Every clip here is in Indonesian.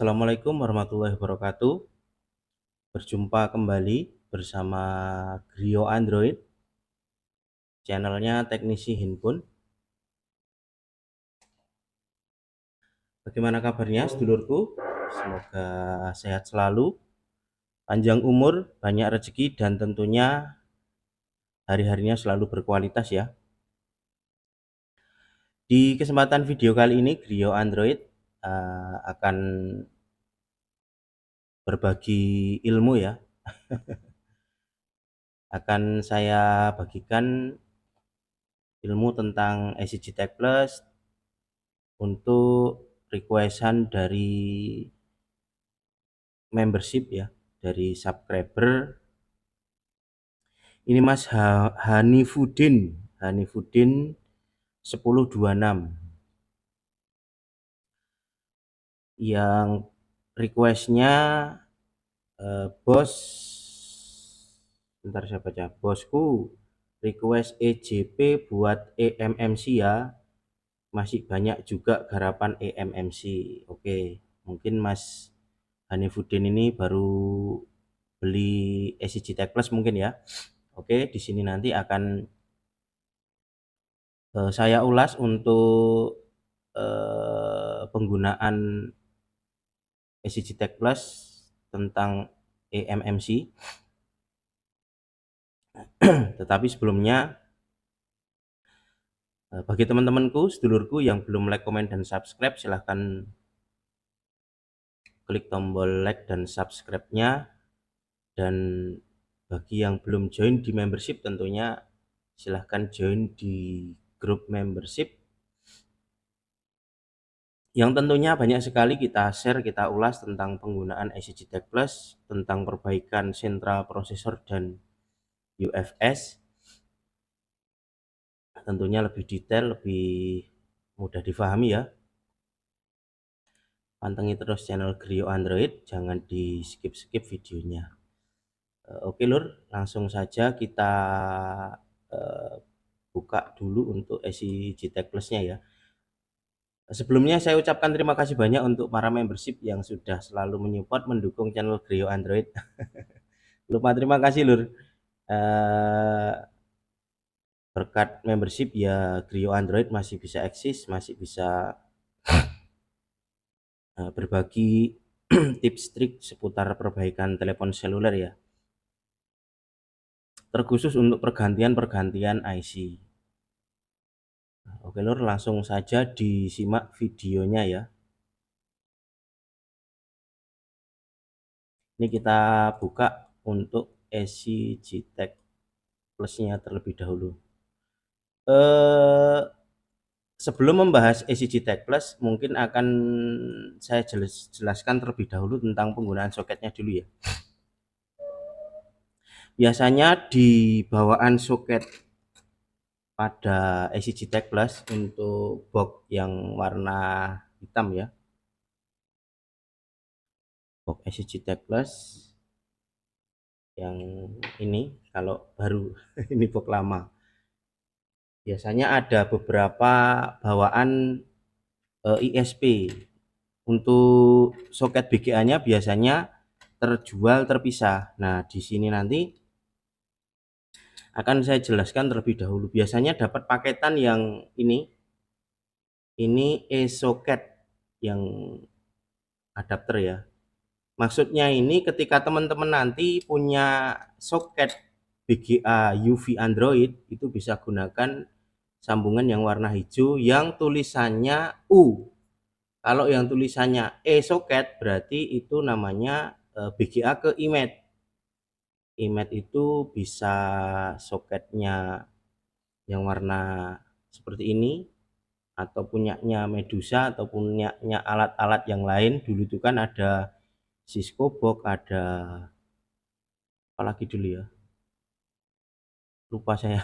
Assalamualaikum warahmatullahi wabarakatuh. Berjumpa kembali bersama Grio Android, channelnya teknisi handphone. Bagaimana kabarnya sedulurku? Semoga sehat selalu, panjang umur, banyak rezeki, dan tentunya hari-harinya selalu berkualitas ya. Di kesempatan video kali ini Grio Android akan berbagi ilmu ya. Akan saya bagikan ilmu tentang SCG Tech Plus untuk requestan dari membership ya, dari subscriber. Ini Mas Hanifudin 1026 yang requestnya bos, bentar saya baca, bosku request EJP buat EMMC ya, masih banyak juga garapan EMMC. Oke, mungkin Mas Hanifudin ini baru beli SCG Tech Plus mungkin ya. Oke, di sini nanti akan saya ulas untuk penggunaan SCG Tech Plus tentang EMMC. Tetapi sebelumnya, bagi teman-temanku, sedulurku yang belum like, komen, dan subscribe, silahkan klik tombol like dan subscribe-nya. Dan bagi yang belum join di membership, tentunya silahkan join di grup membership yang tentunya banyak sekali kita share, kita ulas tentang penggunaan SCG Tech Plus, tentang perbaikan sentra prosesor dan UFS. Tentunya lebih detail, lebih mudah difahami ya. Pantengin terus channel Grio Android, jangan di skip-skip videonya. Oke lur, langsung saja kita buka dulu untuk SCG Tech Plus-nya ya. Sebelumnya saya ucapkan terima kasih banyak untuk para membership yang sudah selalu menyupport, mendukung channel Grio Android. Lupa terima kasih lur. Berkat membership ya Grio Android masih bisa eksis, masih bisa berbagi tips trik seputar perbaikan telepon seluler ya, terkhusus untuk pergantian IC. Oke lur, langsung saja disimak videonya ya. Ini kita buka untuk SCG Tech Plus-nya terlebih dahulu. Sebelum membahas SCG Tech Plus, mungkin akan saya jelaskan terlebih dahulu tentang penggunaan soketnya dulu ya. Biasanya di bawaan soket pada SCG Tech Plus untuk box yang warna hitam ya, box SCG Tech Plus yang ini kalau baru ini box lama. Biasanya ada beberapa bawaan ISP. Untuk soket BGA-nya biasanya terjual terpisah. Nah, di sini nanti akan saya jelaskan terlebih dahulu. Biasanya dapat paketan yang ini e-socket yang adapter ya. Maksudnya ini ketika teman-teman nanti punya soket BGA UV Android, itu bisa gunakan sambungan yang warna hijau yang tulisannya U. Kalau yang tulisannya e-socket berarti itu namanya BGA ke IMED. IMED itu bisa soketnya yang warna seperti ini, atau punyanya Medusa, atau punyanya alat-alat yang lain. Dulu itu kan ada Cisco Box, ada apalagi dulu ya, lupa saya.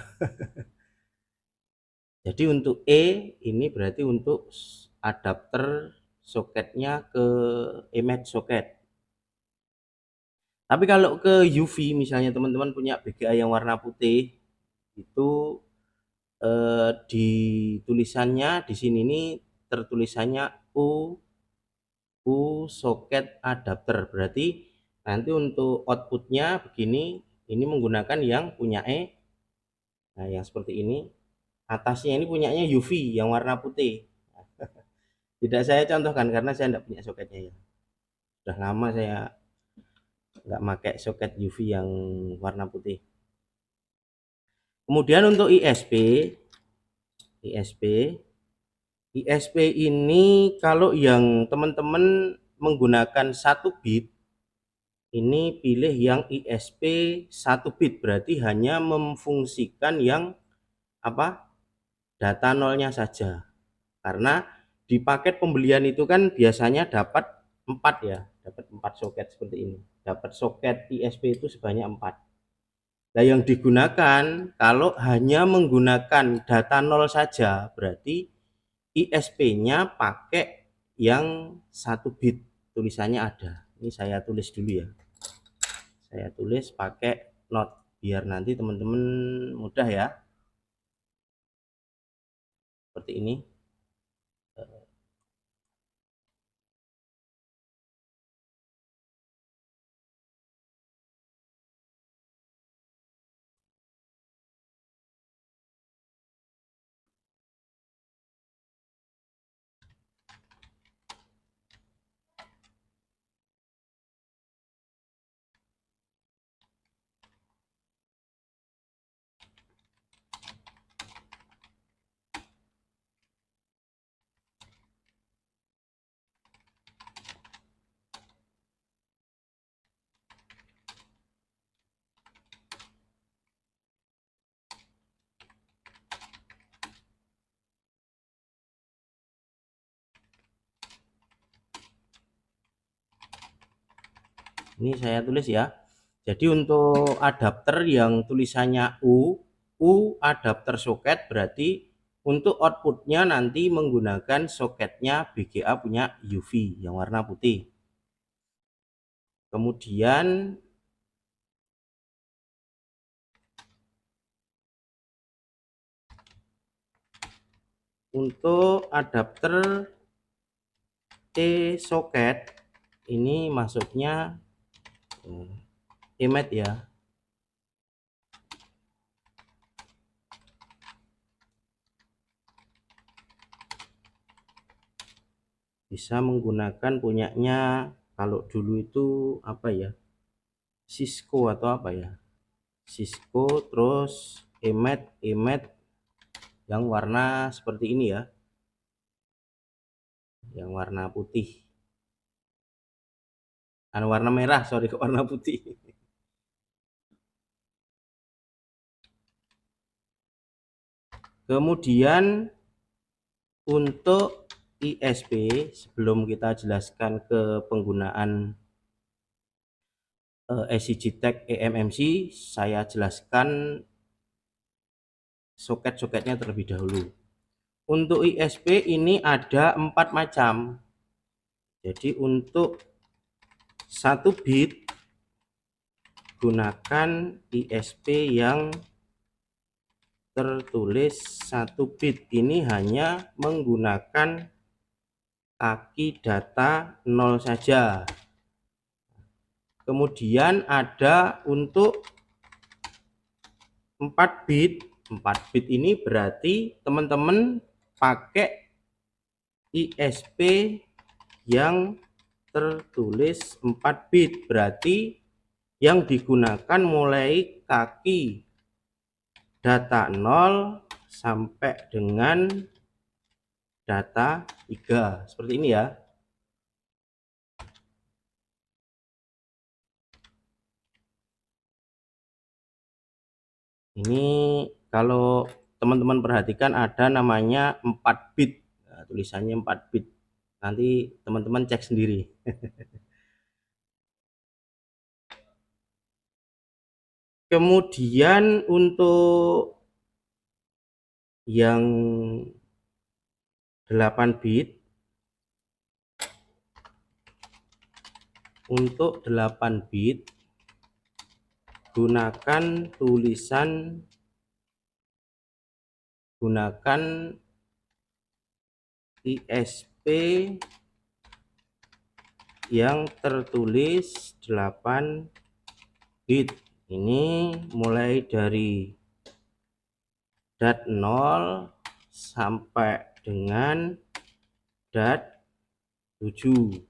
Jadi untuk E ini berarti untuk adapter soketnya ke IMED soket. Tapi kalau ke UV, misalnya teman-teman punya BGA yang warna putih, itu di tulisannya di sini nih tertulisannya U soket adapter. Berarti nanti untuk outputnya begini, ini menggunakan yang punya E. Nah, yang seperti ini. Atasnya ini punyanya UV yang warna putih. Tidak saya contohkan karena saya tidak punya soketnya ya. Sudah lama saya nggak pakai soket UV yang warna putih. Kemudian untuk ISP ini kalau yang teman-teman menggunakan 1 bit, ini pilih yang ISP 1 bit, berarti hanya memfungsikan yang apa? Data nolnya saja. Karena di paket pembelian itu kan biasanya dapat 4 ya, dapat 4 soket seperti ini. Dapat soket ISP itu sebanyak 4. Nah, yang digunakan kalau hanya menggunakan data nol saja, berarti ISP-nya pakai yang 1 bit, tulisannya ada. Ini saya tulis dulu ya. Saya tulis pakai note biar nanti teman-teman mudah ya. Seperti ini. Ini saya tulis ya. Jadi untuk adapter yang tulisannya U adapter soket, berarti untuk outputnya nanti menggunakan soketnya BGA punya UV yang warna putih. Kemudian untuk adapter E-soket ini masuknya IMED ya. Bisa menggunakan punyanya, kalau dulu itu apa ya, Cisco atau apa ya, Cisco, terus IMED yang warna seperti ini ya, yang warna putih, warna merah, sorry, ke warna putih. Kemudian untuk ISP, sebelum kita jelaskan ke penggunaan SCGTech eMMC, saya jelaskan soket-soketnya terlebih dahulu. Untuk ISP ini ada 4 macam. Jadi untuk 1 bit gunakan ISP yang tertulis 1 bit. Ini hanya menggunakan kaki data 0 saja. Kemudian ada untuk 4 bit. 4 bit ini berarti teman-teman pakai ISP yang tertulis 4 bit. Berarti yang digunakan mulai kaki data 0 sampai dengan data 3. Seperti ini ya. Ini kalau teman-teman perhatikan ada namanya 4 bit. Nah, tulisannya 4 bit. Nanti teman-teman cek sendiri. Kemudian untuk yang 8 bit, untuk 8 bit gunakan ISP yang tertulis 8 bit. Ini mulai dari dat 0 sampai dengan dat 7.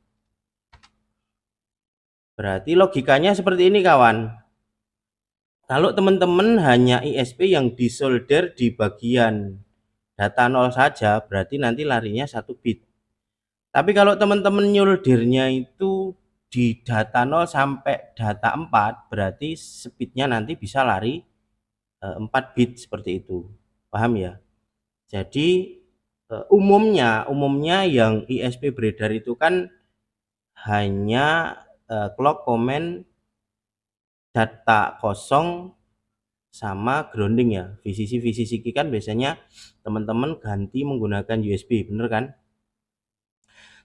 Berarti logikanya seperti ini kawan. Kalau teman-teman hanya ISP yang disolder di bagian data 0 saja, berarti nanti larinya 1 bit. Tapi kalau teman-teman nyoldernya itu di data 0 sampai data 4, berarti speednya nanti bisa lari 4 bit seperti itu. Paham ya? Jadi umumnya yang ISP beredar itu kan hanya clock comment data kosong sama grounding ya. VCC kan biasanya teman-teman ganti menggunakan USB, bener kan?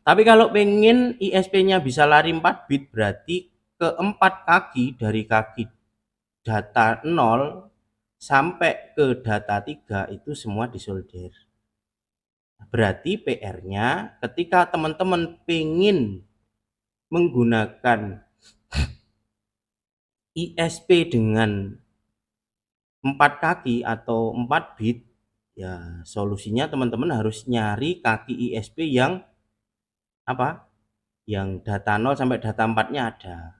Tapi kalau pengen ISP-nya bisa lari 4 bit, berarti keempat kaki dari kaki data 0 sampai ke data 3 itu semua disolder. Berarti PR-nya ketika teman-teman pengen menggunakan ISP dengan 4 kaki atau 4 bit, ya solusinya teman-teman harus nyari kaki ISP yang apa? Yang data 0 sampai data 4-nya ada.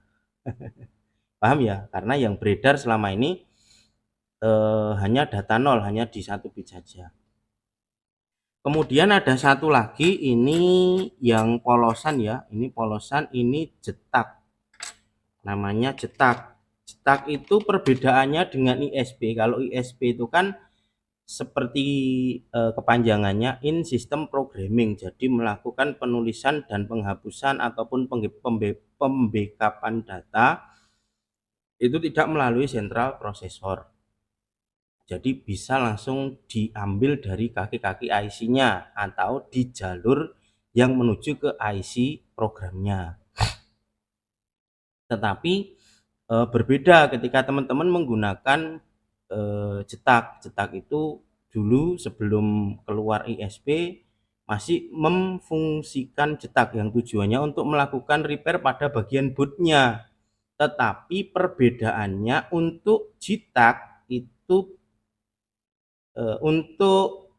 Paham ya? Karena yang beredar selama ini hanya data 0, hanya di 1 bit saja. Kemudian ada satu lagi, ini yang polosan ya. Ini polosan, ini jetak. Namanya jetak. Jetak itu perbedaannya dengan ISP. Kalau ISP itu kan seperti kepanjangannya in system programming, jadi melakukan penulisan dan penghapusan ataupun pembackupan data itu tidak melalui central processor, jadi bisa langsung diambil dari kaki-kaki IC-nya atau di jalur yang menuju ke IC programnya. Tetapi berbeda ketika teman-teman menggunakan jetak itu dulu sebelum keluar ISP masih memfungsikan jetak yang tujuannya untuk melakukan repair pada bagian bootnya. Tetapi perbedaannya untuk jetak itu untuk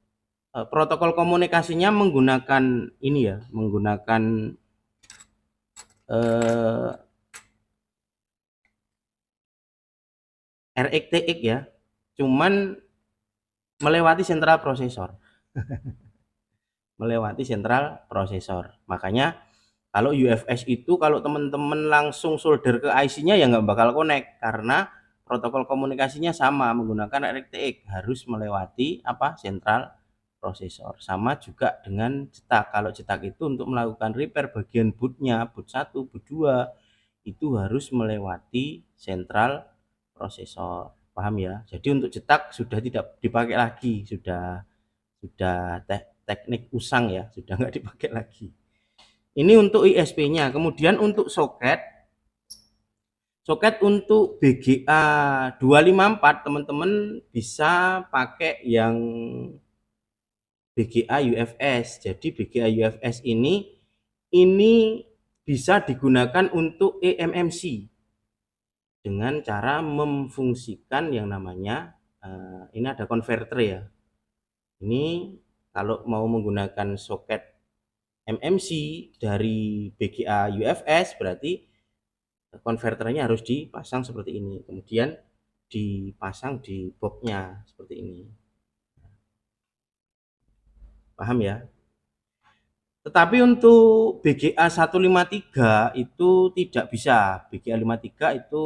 protokol komunikasinya menggunakan ini ya, menggunakan RxTX ya, cuman melewati central processor. Melewati central processor. Makanya kalau UFS itu kalau teman-teman langsung solder ke IC-nya ya nggak bakal connect, karena protokol komunikasinya sama menggunakan RxTX, harus melewati apa? Central processor. Sama juga dengan jetak. Kalau jetak itu untuk melakukan repair bagian bootnya, boot 1, boot 2 itu harus melewati central processor. Paham ya? Jadi untuk jetak sudah tidak dipakai lagi, sudah teknik usang ya, sudah nggak dipakai lagi. Ini untuk ISP-nya. Kemudian untuk soket Soket untuk BGA 254 teman-teman bisa pakai yang BGA UFS. Jadi BGA UFS ini bisa digunakan untuk eMMC dengan cara memfungsikan yang namanya ini ada konverter ya. Ini kalau mau menggunakan soket MMC dari BGA UFS berarti konverternya harus dipasang seperti ini, kemudian dipasang di boxnya seperti ini. Paham ya? Tetapi untuk BGA 153 itu tidak bisa. BGA 53 itu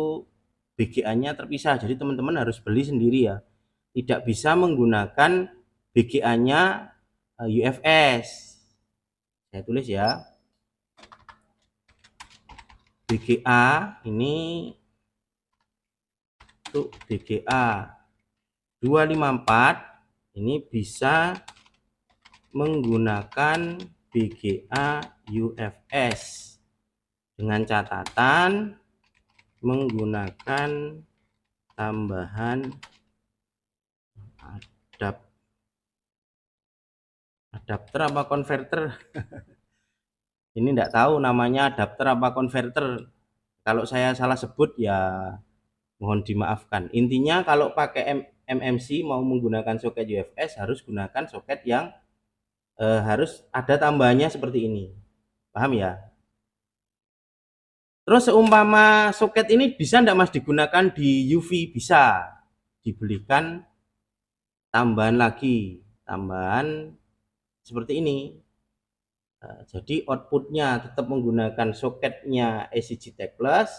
BGA-nya terpisah. Jadi teman-teman harus beli sendiri ya. Tidak bisa menggunakan BGA-nya UFS. Saya tulis ya. BGA ini untuk BGA 254 ini bisa menggunakan BGA UFS dengan catatan menggunakan tambahan adapter apa konverter. Ini enggak tahu namanya adapter apa konverter. Kalau saya salah sebut ya mohon dimaafkan. Intinya kalau pakai MMC mau menggunakan soket UFS harus gunakan soket yang harus ada tambahannya seperti ini. Paham ya? Terus seumpama soket ini bisa enggak Mas digunakan di UV? Bisa. Dibelikan tambahan lagi, tambahan seperti ini. Jadi outputnya tetap menggunakan soketnya ACGTech Plus,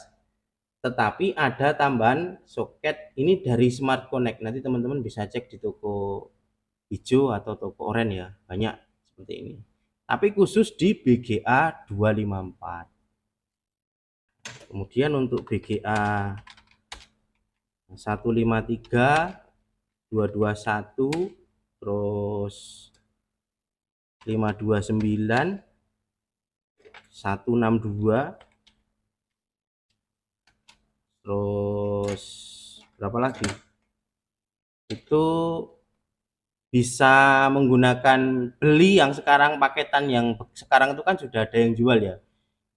tetapi ada tambahan soket ini dari Smart Connect. Nanti teman-teman bisa cek di toko hijau atau toko oranye ya, banyak seperti ini. Tapi khusus di BGA 254. Kemudian untuk BGA 153, 221, terus 529, 162, terus berapa lagi? Itu bisa menggunakan beli yang sekarang paketan yang sekarang itu kan sudah ada yang jual ya.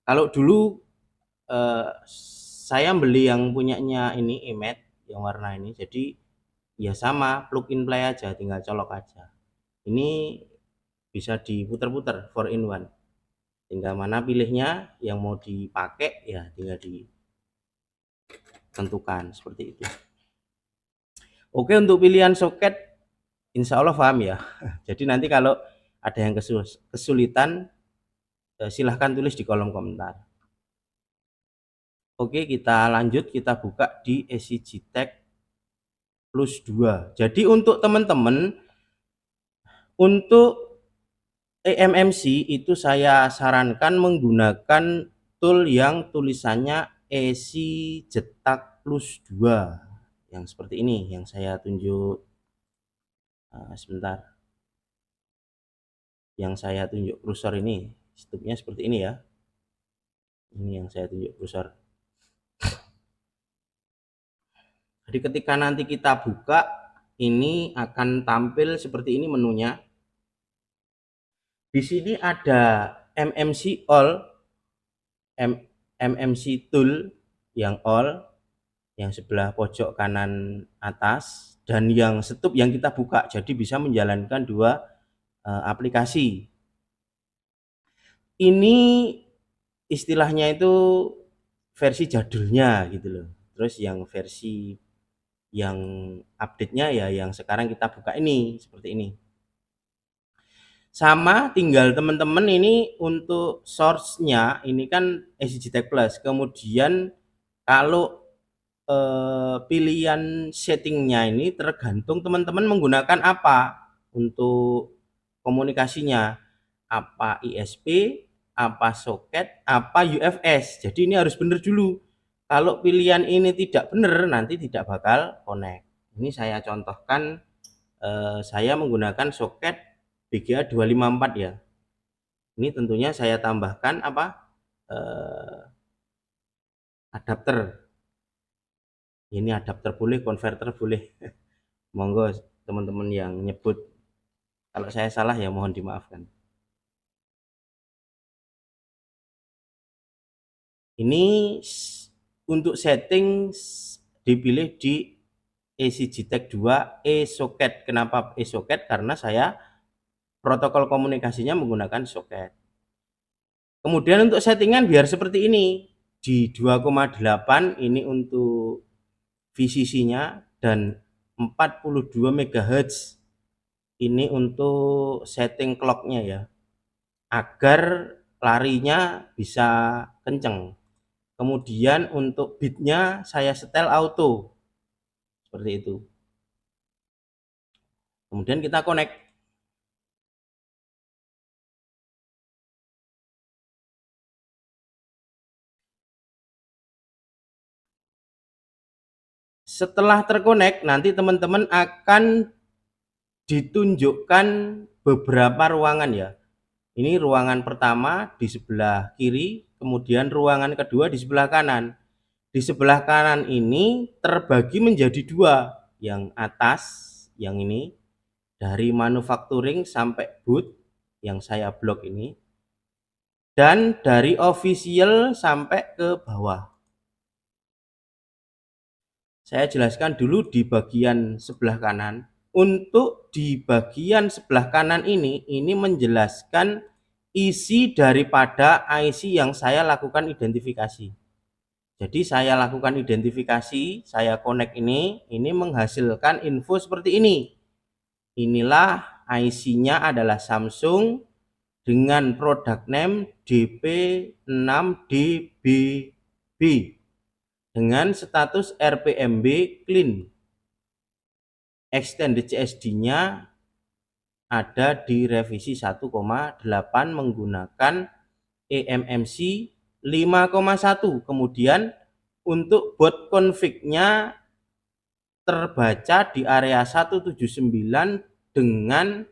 Kalau dulu saya beli yang punyanya ini eMAT yang warna ini, jadi ya sama plug in play aja, tinggal colok aja. Ini bisa diputar-putar 4 in 1, tinggal mana pilihnya yang mau dipakai ya tinggal ditentukan seperti itu. Oke, untuk pilihan soket insya Allah paham ya. Jadi nanti kalau ada yang kesulitan silahkan tulis di kolom komentar. Oke, kita lanjut, kita buka di ACGTech Plus 2. Jadi untuk teman-teman untuk eMMC itu saya sarankan menggunakan tool yang tulisannya ACGTech Plus 2 yang seperti ini yang saya tunjuk. Sebentar, yang saya tunjuk kursor ini stupnya seperti ini ya. Ini yang saya tunjuk kursor. Jadi ketika nanti kita buka ini akan tampil seperti ini menunya. Di sini ada MMC All, MMC Tool yang All, yang sebelah pojok kanan atas, dan yang stop yang kita buka. Jadi bisa menjalankan dua aplikasi. Ini istilahnya itu versi jadulnya gitu loh. Terus yang versi yang update-nya ya yang sekarang kita buka ini seperti ini. Sama, tinggal teman-teman ini untuk source-nya ini kan ACGTech Plus. Kemudian kalau pilihan settingnya ini tergantung teman-teman menggunakan apa untuk komunikasinya, apa ISP, apa soket, apa UFS. Jadi ini harus benar dulu. Kalau pilihan ini tidak benar nanti tidak bakal connect. Ini saya contohkan, saya menggunakan soket BGA 254 ya. Ini tentunya saya tambahkan apa adapter Ini adapter boleh, konverter boleh. Monggo teman-teman yang nyebut. Kalau saya salah ya mohon dimaafkan. Ini untuk setting dipilih di ECG-Tech 2 e-socket. Kenapa e-socket? Karena saya protokol komunikasinya menggunakan socket. Kemudian untuk settingan biar seperti ini. Di 2,8 ini untuk VCC-nya dan 42 MHz ini untuk setting clock-nya ya. Agar larinya bisa kenceng. Kemudian untuk bitnya saya setel auto. Seperti itu. Kemudian kita connect. Setelah terkonek, nanti teman-teman akan ditunjukkan beberapa ruangan ya. Ini ruangan pertama di sebelah kiri, kemudian ruangan kedua di sebelah kanan. Di sebelah kanan ini terbagi menjadi dua. Yang atas, yang ini, dari manufacturing sampai booth, yang saya blok ini. Dan dari official sampai ke bawah. Saya jelaskan dulu di bagian sebelah kanan. Untuk di bagian sebelah kanan ini menjelaskan isi daripada IC yang saya lakukan identifikasi. Jadi saya lakukan identifikasi, saya connect ini menghasilkan info seperti ini. Inilah IC-nya adalah Samsung dengan product name DP6DBB. Dengan status RPMB clean. Extended CSD-nya ada di revisi 1,8 menggunakan eMMC 5,1. Kemudian untuk boot config-nya terbaca di area 179 dengan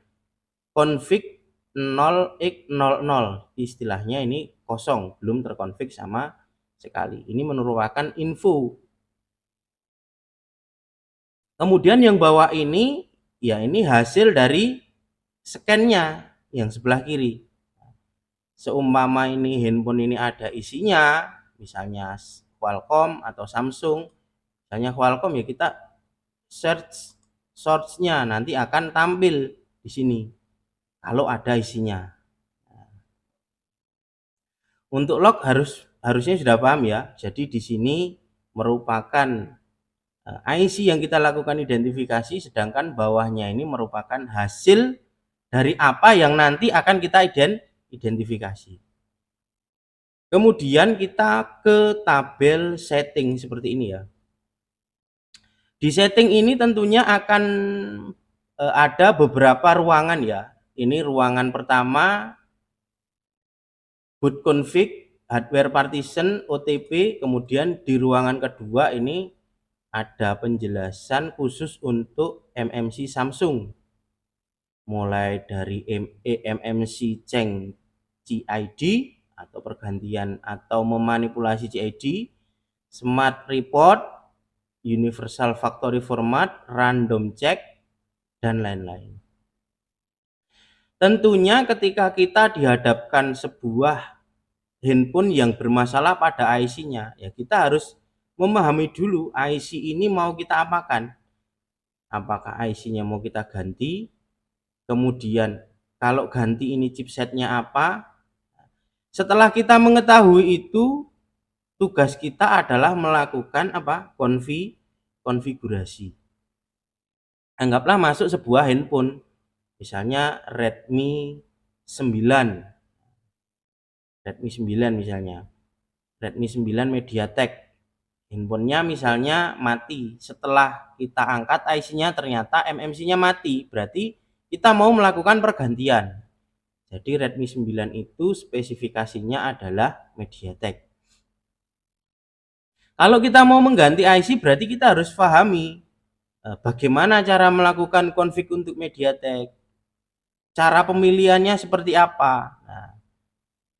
config 0x00. Istilahnya ini kosong, belum terkonfig sama sekali. Ini merupakan info. Kemudian yang bawah ini ya ini hasil dari scan-nya yang sebelah kiri. Seumpama ini handphone ini ada isinya, misalnya Qualcomm atau Samsung. Misalnya Qualcomm ya kita search source-nya nanti akan tampil di sini kalau ada isinya. Untuk log harusnya sudah paham ya. Jadi di sini merupakan IC yang kita lakukan identifikasi, sedangkan bawahnya ini merupakan hasil dari apa yang nanti akan kita identifikasi. Kemudian kita ke tabel setting seperti ini ya. Di setting ini tentunya akan ada beberapa ruangan ya. Ini ruangan pertama, boot config, hardware partition, OTP. Kemudian di ruangan kedua ini ada penjelasan khusus untuk MMC Samsung. Mulai dari eMMC change CID atau pergantian atau memanipulasi CID, smart report, universal factory format, random check, dan lain-lain. Tentunya ketika kita dihadapkan sebuah handphone yang bermasalah pada IC-nya, ya kita harus memahami dulu IC ini mau kita apakan. Apakah IC-nya mau kita ganti? Kemudian kalau ganti ini chipsetnya apa? Setelah kita mengetahui itu, tugas kita adalah melakukan apa? Konfigurasi. Anggaplah masuk sebuah handphone, misalnya Redmi 9 misalnya. Redmi 9 MediaTek. Handphonenya misalnya mati. Setelah kita angkat IC-nya ternyata MMC-nya mati. Berarti kita mau melakukan pergantian. Jadi Redmi 9 itu spesifikasinya adalah MediaTek. Kalau kita mau mengganti IC berarti kita harus pahami bagaimana cara melakukan config untuk MediaTek. Cara pemilihannya seperti apa. Nah,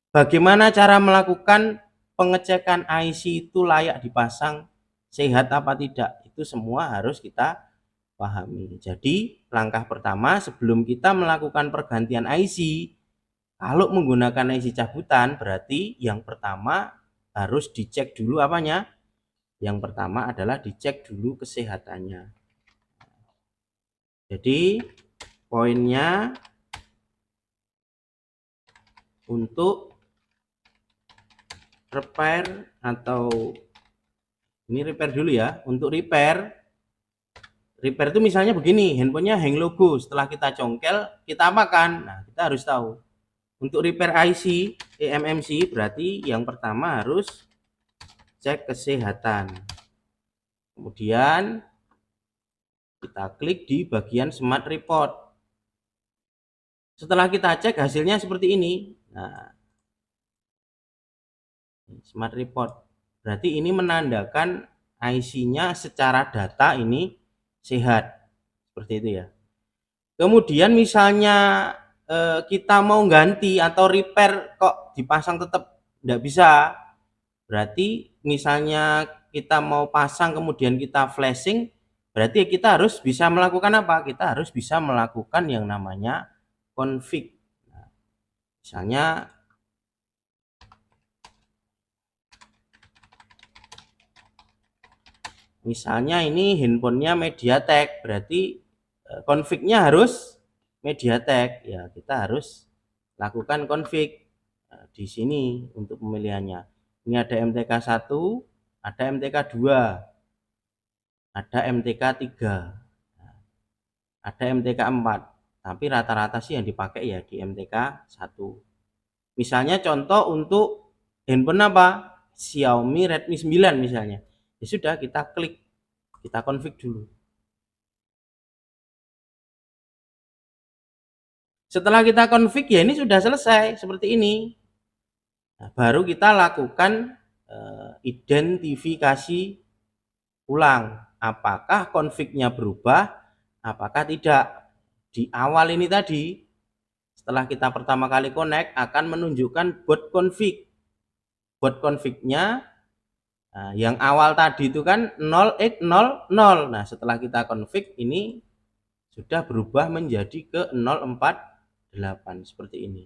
bagaimana cara melakukan pengecekan IC itu layak dipasang sehat apa tidak, itu semua harus kita pahami. Jadi langkah pertama sebelum kita melakukan pergantian IC, kalau menggunakan IC cabutan berarti yang pertama harus dicek dulu apanya? Yang pertama adalah dicek dulu kesehatannya. Jadi poinnya untuk repair atau ini repair dulu ya. Untuk repair itu misalnya begini, handphonenya hang logo, setelah kita congkel kita apakan? Nah, kita harus tahu. Untuk repair IC eMMC berarti yang pertama harus cek kesehatan. Kemudian kita klik di bagian Smart Report. Setelah kita cek hasilnya seperti ini. Nah, Smart Report. Berarti ini menandakan IC-nya secara data ini sehat. Seperti itu ya. Kemudian misalnya kita mau ganti atau repair kok dipasang tetap tidak bisa. Berarti misalnya kita mau pasang kemudian kita flashing, berarti kita harus bisa melakukan apa? Kita harus bisa melakukan yang namanya config. Nah, misalnya ini handphonenya MediaTek, berarti config-nya harus MediaTek. Ya, kita harus lakukan config di sini untuk pemilihannya. Ini ada MTK 1, ada MTK 2, ada MTK 3, ada MTK 4. Tapi rata-rata sih yang dipakai ya di MTK 1. Misalnya contoh untuk handphone apa? Xiaomi Redmi 9 misalnya. Ya sudah, kita klik, kita config dulu. Setelah kita config ya ini sudah selesai seperti ini. Nah, baru kita lakukan identifikasi ulang. Apakah config-nya berubah? Apakah tidak? Di awal ini tadi, setelah kita pertama kali connect akan menunjukkan boot config. Boot config-nya yang awal tadi itu kan 0x00. Nah, setelah kita config ini sudah berubah menjadi ke 048 seperti ini.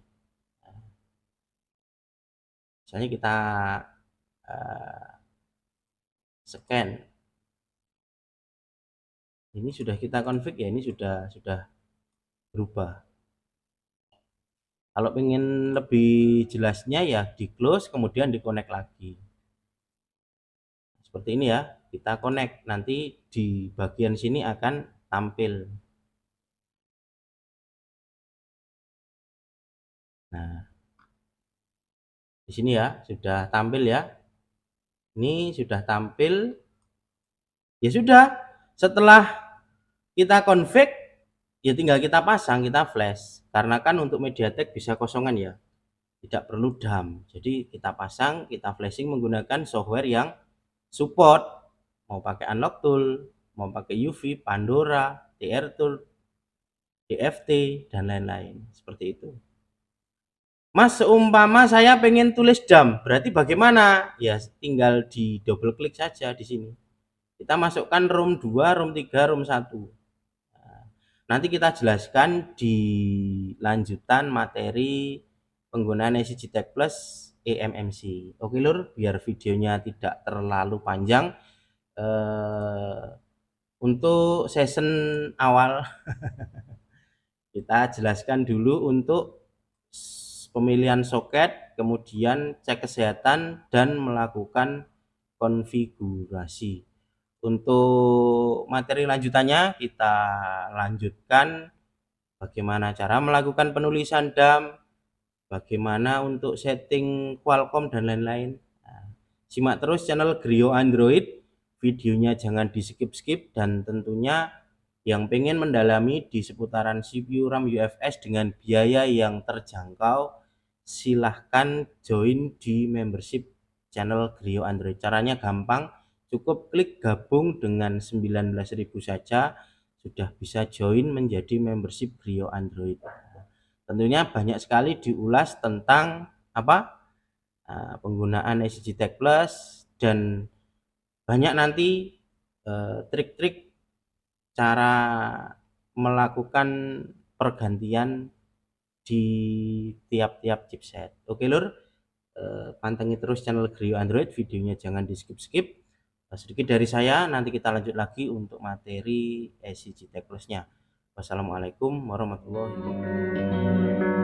Misalnya kita scan. Ini sudah kita config ya, ini sudah berubah. Kalau ingin lebih jelasnya ya di close kemudian di connect lagi. Seperti ini ya, kita connect, nanti di bagian sini akan tampil. Nah, di sini ya sudah tampil ya. Ini sudah tampil. Ya sudah, setelah kita config ya tinggal kita pasang, kita flash. Karena kan untuk MediaTek bisa kosongan ya, tidak perlu DAM. Jadi kita pasang, kita flashing menggunakan software yang support, mau pakai Unlock Tool, mau pakai UV, Pandora, TR Tool, DFT, dan lain-lain. Seperti itu. Mas, seumpama saya pengen tulis DAM, berarti bagaimana? Ya tinggal di double klik saja di sini. Kita masukkan ROM 2, ROM 3, ROM 1. Nanti kita jelaskan di lanjutan materi penggunaan EasyJTech Plus eMMC. Oke lur, biar videonya tidak terlalu panjang. Untuk season awal kita jelaskan dulu untuk pemilihan soket, kemudian cek kesehatan dan melakukan konfigurasi. Untuk materi lanjutannya kita lanjutkan bagaimana cara melakukan penulisan DAM, bagaimana untuk setting Qualcomm dan lain-lain. Nah, simak terus channel Grio Android, videonya jangan di skip-skip, dan tentunya yang pengen mendalami di seputaran CPU RAM UFS dengan biaya yang terjangkau, silahkan join di membership channel Grio Android. Caranya gampang, cukup klik gabung dengan 19.000 saja sudah bisa join menjadi membership Grio Android. Tentunya banyak sekali diulas tentang apa penggunaan EasyJTech Plus dan banyak nanti trik-trik cara melakukan pergantian di tiap-tiap chipset. Oke lur, pantengin terus channel Grio Android, videonya jangan di skip-skip. Sedikit dari saya, nanti kita lanjut lagi untuk materi ECG Tech Plus-nya. Wassalamualaikum warahmatullahi wabarakatuh.